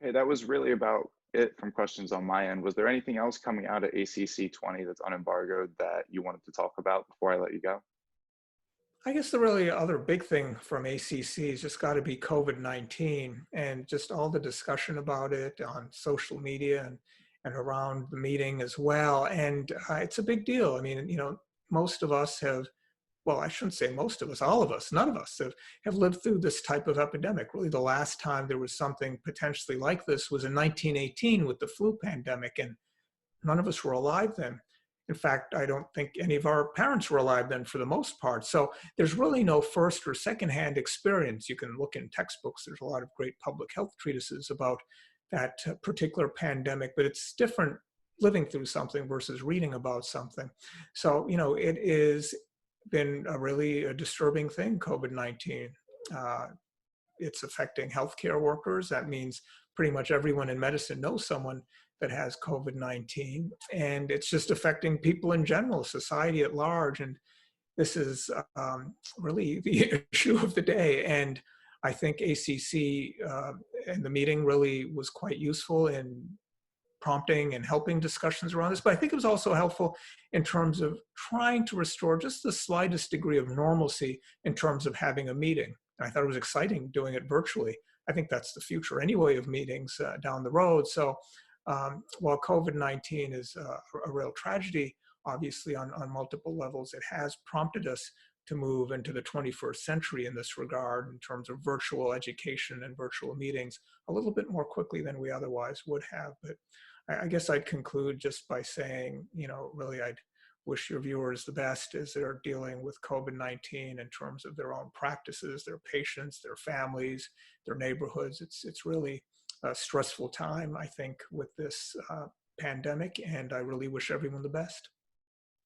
Hey, that was really about it from questions on my end. Was there anything else coming out of ACC 20 that's unembargoed that you wanted to talk about before I let you go? I guess the really other big thing from ACC has just got to be COVID-19 and just all the discussion about it on social media and around the meeting as well. And it's a big deal. I mean, most of us have, well, I shouldn't say most of us, all of us, none of us have lived through this type of epidemic. Really, the last time there was something potentially like this was in 1918 with the flu pandemic. And none of us were alive then. In fact, I don't think any of our parents were alive then for the most part. So there's really no first or secondhand experience. You can look in textbooks. There's a lot of great public health treatises about that particular pandemic, but it's different living through something versus reading about something. So, it is been a really disturbing thing, COVID-19. Uh, it's affecting healthcare workers. That means pretty much everyone in medicine knows someone that has COVID-19, and it's just affecting people in general, society at large. And this is really the issue of the day. And I think ACC and the meeting really was quite useful in prompting and helping discussions around this. But I think it was also helpful in terms of trying to restore just the slightest degree of normalcy in terms of having a meeting. And I thought it was exciting doing it virtually. I think that's the future anyway of meetings down the road. So while COVID-19 is a real tragedy, obviously on multiple levels, it has prompted us to move into the 21st century in this regard in terms of virtual education and virtual meetings a little bit more quickly than we otherwise would have. But I guess I'd conclude just by saying, really I'd wish your viewers the best as they're dealing with COVID-19 in terms of their own practices, their patients, their families, their neighborhoods. It's really a stressful time, I think, with this pandemic, and I really wish everyone the best.